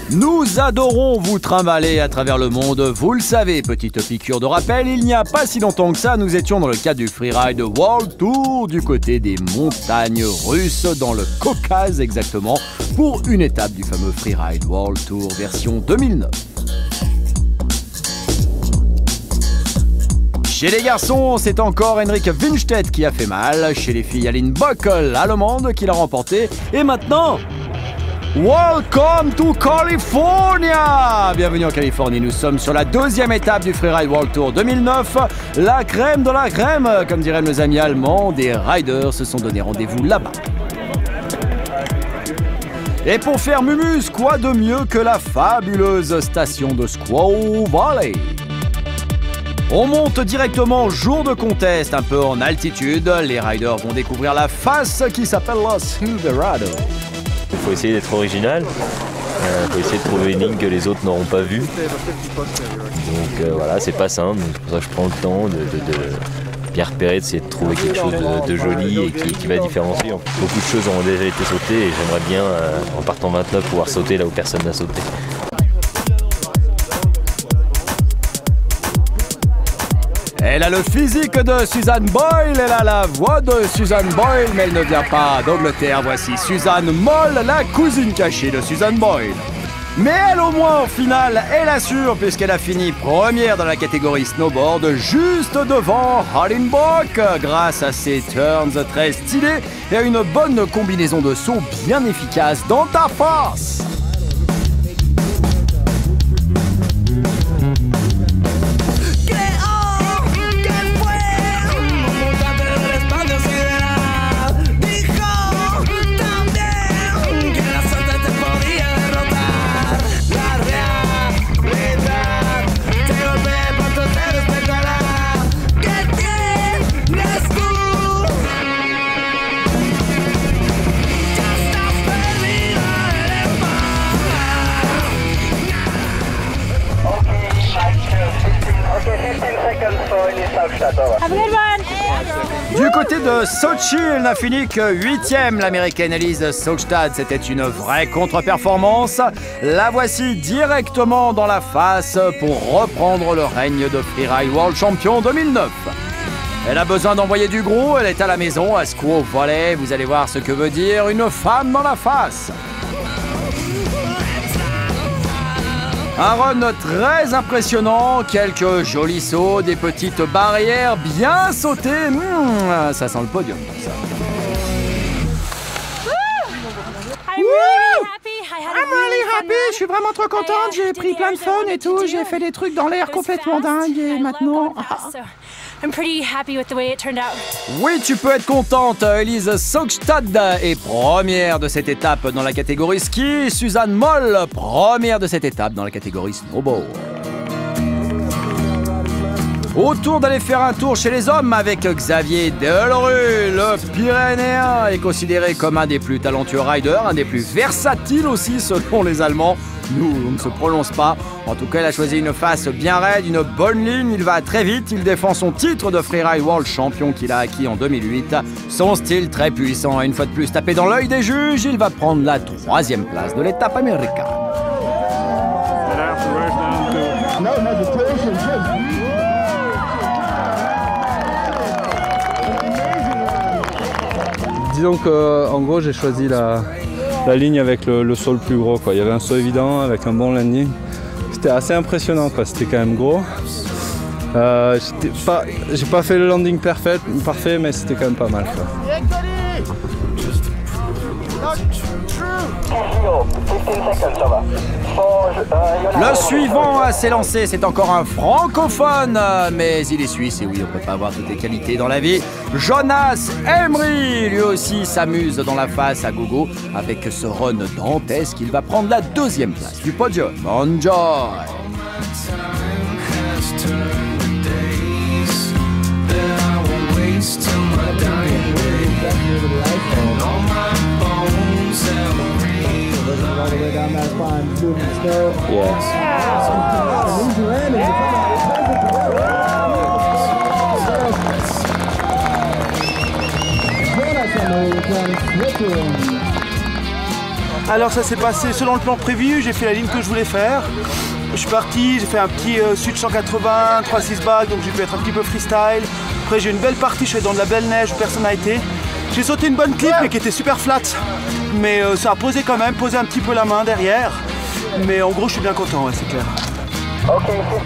Nous adorons vous trimballer à travers le monde, vous le savez. Petite piqûre de rappel, il n'y a pas si longtemps que ça, nous étions dans le cadre du Freeride World Tour du côté des montagnes russes, dans le Caucase exactement, pour une étape du fameux Freeride World Tour version 2009. Chez les garçons, c'est encore Henrik Winstedt qui a fait mal. Chez les filles, Aline Bock, l'allemande, qui l'a remporté. Et maintenant, welcome to California! Bienvenue en Californie, nous sommes sur la deuxième étape du Freeride World Tour 2009. La crème de la crème, comme diraient nos amis allemands, des riders se sont donné rendez-vous là-bas. Et pour faire mumus, quoi de mieux que la fabuleuse station de Squaw Valley? On monte directement jour de contest, un peu en altitude. Les riders vont découvrir la face qui s'appelle la Silverado. Il faut essayer d'être original, il faut essayer de trouver une ligne que les autres n'auront pas vue. Donc voilà, c'est pas simple, c'est pour ça que je prends le temps de bien repérer, d'essayer de trouver quelque chose de joli et qui va différencier. Beaucoup de choses ont déjà été sautées et j'aimerais bien, en partant 29, pouvoir sauter là où personne n'a sauté. Elle a le physique de Susan Boyle, elle a la voix de Susan Boyle, mais elle ne vient pas d'Angleterre. Voici Susan Moll, la cousine cachée de Susan Boyle. Mais elle, au moins, en finale, elle assure, puisqu'elle a fini première dans la catégorie snowboard, juste devant Aline Bock, grâce à ses turns très stylés et à une bonne combinaison de sauts bien efficace dans ta face. Du côté de Sochi, elle n'a fini que 8e, l'américaine Elise Saugstad. C'était une vraie contre-performance. La voici directement dans la face pour reprendre le règne de Freeride World Champion 2009. Elle a besoin d'envoyer du gros, elle est à la maison, à Squaw Valley. Vous allez voir ce que veut dire une femme dans la face. Un run très impressionnant, quelques jolis sauts, des petites barrières bien sautées. Ça sent le podium. Ça. I'm really happy. Je suis vraiment trop contente. J'ai pris plein de fun et tout. J'ai fait des trucs dans l'air complètement dingues et maintenant. I'm pretty happy with the way it turned out. Oui, tu peux être contente. Elise Saugstad est première de cette étape dans la catégorie ski. Suzanne Moll, première de cette étape dans la catégorie snowboard. Autour d'aller faire un tour chez les hommes avec Xavier Delerue. Le Pyrénéen est considéré comme un des plus talentueux riders, un des plus versatiles aussi selon les Allemands. Nous, on ne se prononce pas. En tout cas, il a choisi une face bien raide, une bonne ligne. Il va très vite. Il défend son titre de Freeride World Champion qu'il a acquis en 2008. Son style très puissant. Une fois de plus, tapé dans l'œil des juges, il va prendre la 3e place de l'étape américaine. Disons qu'en gros, j'ai choisi la ligne avec le saut le plus gros, quoi. Il y avait un saut évident avec un bon landing. C'était assez impressionnant, quoi. C'était quand même gros. J'ai pas fait le landing parfait, mais c'était quand même pas mal, quoi. Le suivant s'est lancé, c'est encore un francophone, mais il est suisse et oui, on peut pas avoir toutes les qualités dans la vie. Jonas Emery, lui aussi s'amuse dans la face à gogo avec ce run dantesque. Il va prendre la 2e place du podium. Enjoy! Alors ça s'est passé selon le plan prévu, j'ai fait la ligne que je voulais faire. Je suis parti, j'ai fait un petit sud 180, 3-6 bagues, donc j'ai pu être un petit peu freestyle. Après j'ai eu une belle partie, je suis dans de la belle neige où personne n'a été. J'ai sauté une bonne clip mais qui était super flat. Mais ça a posé quand même, posé un petit peu la main derrière. Mais en gros je suis bien content, ouais, c'est clair.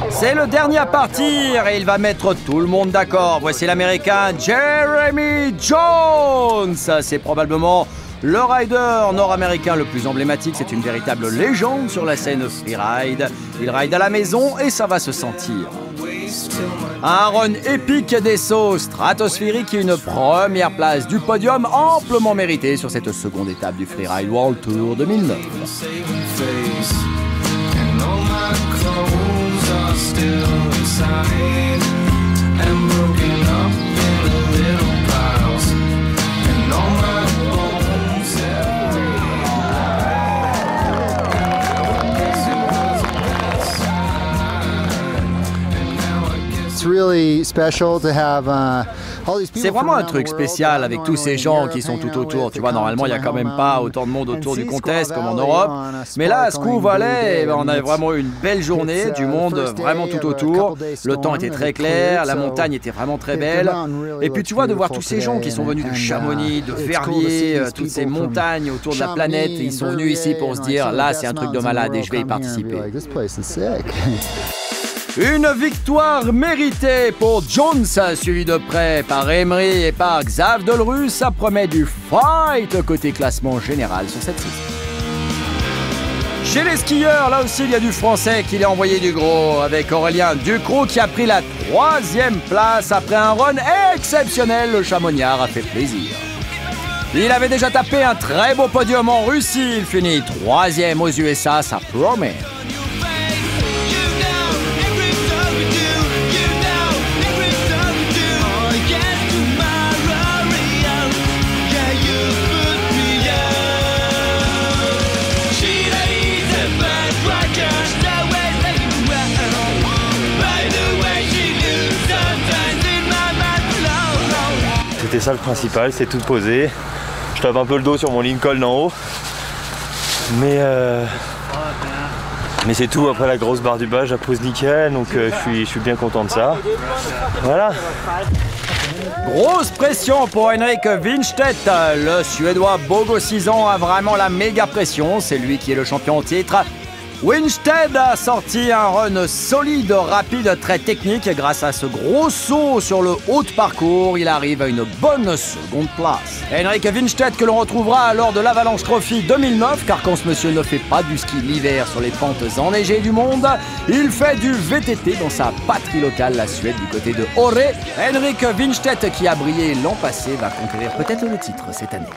C'est le dernier à partir et il va mettre tout le monde d'accord. Voici l'Américain Jeremy Jones. C'est probablement le rider nord-américain le plus emblématique. C'est une véritable légende sur la scène freeride. Il ride à la maison et ça va se sentir. Un run épique des sauts stratosphériques et une première place du podium amplement méritée sur cette seconde étape du Freeride World Tour 2009. C'est vraiment un truc spécial avec tous ces gens qui sont tout autour. Tu vois, normalement, il n'y a quand même pas autant de monde autour du contest comme en Europe. Mais là, à Squaw Valley, on a vraiment eu une belle journée, du monde vraiment tout autour. Le temps était très clair, la montagne était vraiment très belle. Et puis, tu vois, de voir tous ces gens qui sont venus de Chamonix, de Verviers, toutes ces montagnes autour de la planète, ils sont venus ici pour se dire, là, c'est un truc de malade et je vais y participer. Une victoire méritée pour Jones, suivi de près par Emery et par Xav Delru. Ça promet du fight côté classement général sur cette saison. Chez les skieurs, là aussi, il y a du français qui l'a envoyé du gros avec Aurélien Ducrot qui a pris la 3e place après un run exceptionnel. Le Chamonniard a fait plaisir. Il avait déjà tapé un très beau podium en Russie. Il finit 3e aux USA, ça promet. C'était ça le principal, c'est tout posé. Je tape un peu le dos sur mon Lincoln en haut. Mais c'est tout, après la grosse barre du bas, je la pose nickel, donc je suis bien content de ça. Voilà. Grosse pression pour Henrik Winstedt. Le Suédois Bogo 6 ans a vraiment la méga pression. C'est lui qui est le champion en titre. Winstedt a sorti un run solide, rapide, très technique. Grâce à ce gros saut sur le haut de parcours, il arrive à une bonne seconde place. Henrik Winstedt que l'on retrouvera lors de l'Avalanche Trophy 2009, car quand ce monsieur ne fait pas du ski l'hiver sur les pentes enneigées du monde, il fait du VTT dans sa patrie locale, la Suède, du côté de Åre. Henrik Winstedt, qui a brillé l'an passé, va conquérir peut-être le titre cette année.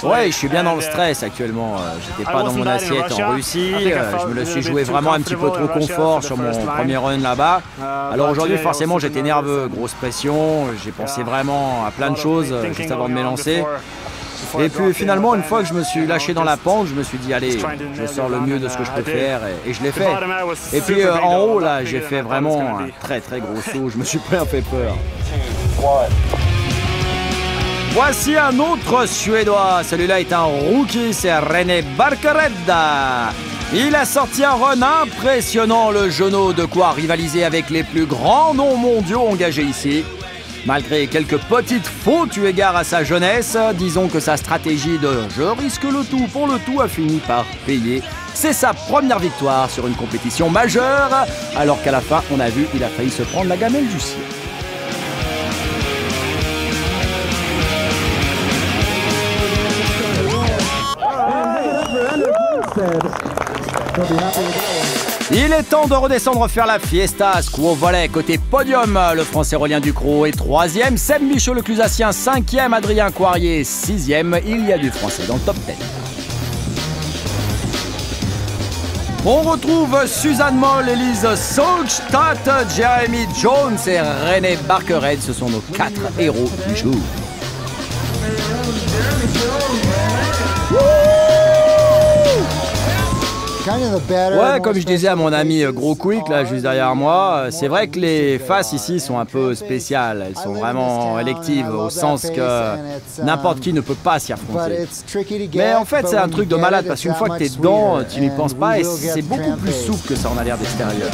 Ouais, je suis bien dans le stress actuellement. J'étais pas dans mon assiette en Russie. Je me le suis joué vraiment un petit peu trop confort sur mon premier run là-bas. Alors aujourd'hui, forcément, j'étais nerveux, grosse pression. J'ai pensé vraiment à plein de choses juste avant de m'élancer. Et puis finalement, une fois que je me suis lâché dans la pente, je me suis dit, allez, je sors le mieux de ce que je peux faire et je l'ai fait. Et puis en haut, là, j'ai fait vraiment un très très gros saut. Je me suis pris un peu peur. Voici un autre Suédois. Celui-là est un rookie, c'est René Barkered. Il a sorti un run impressionnant, le genou, de quoi rivaliser avec les plus grands noms mondiaux engagés ici. Malgré quelques petites fautes eu égard à sa jeunesse, disons que sa stratégie de « je risque le tout pour le tout » a fini par payer. C'est sa première victoire sur une compétition majeure, alors qu'à la fin, on a vu, il a failli se prendre la gamelle du ciel. Il est temps de redescendre faire la fiesta à Squaw Valley. Côté podium, le Français Aurélien Ducrot est 3e, Seb Michaud le Clusacien 5e, Adrien Coirier 6e. Il y a du Français dans le top 10. On retrouve Suzanne Moll, Elise Saugstad, Jeremy Jones et René Barkered. Ce sont nos 4 héros du jour. Ouais, comme je disais à mon ami Gros Quick, là, juste derrière moi, c'est vrai que les faces ici sont un peu spéciales. Elles sont vraiment électives, au sens que n'importe qui ne peut pas s'y affronter. Mais en fait, c'est un truc de malade, parce qu'une fois que t'es dedans, tu n'y penses pas, et c'est beaucoup plus souple que ça en a l'air d'extérieur.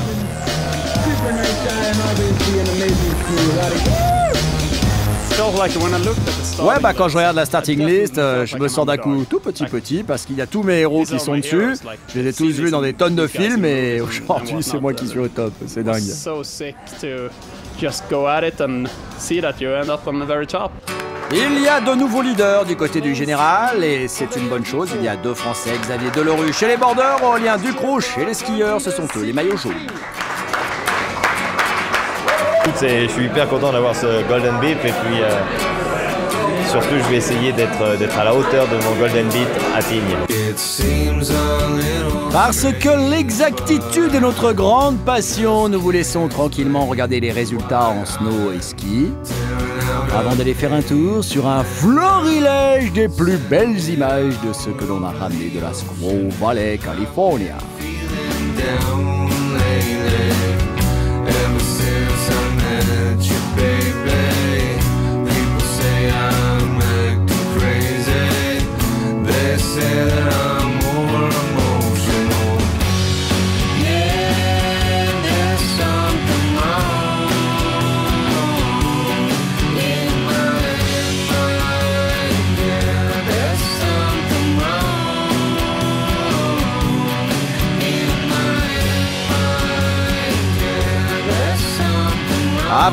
Ouais, bah quand je regarde la starting list, je me sens d'un coup tout petit parce qu'il y a tous mes héros qui sont dessus. Je les ai tous vus dans des tonnes de films et aujourd'hui c'est moi qui suis au top. C'est dingue. Il y a de nouveaux leaders du côté du général et c'est une bonne chose. Il y a 2 Français, Xavier Delerue chez les bordeurs, Aurélien Ducrot chez les skieurs. Ce sont eux les maillots jaunes. Je suis hyper content d'avoir ce Golden Beat et puis surtout je vais essayer d'être à la hauteur de mon Golden Beat à Tignes. Parce que l'exactitude est notre grande passion, nous vous laissons tranquillement regarder les résultats en snow et ski avant d'aller faire un tour sur un florilège des plus belles images de ce que l'on a ramené de la Squaw Valley, California.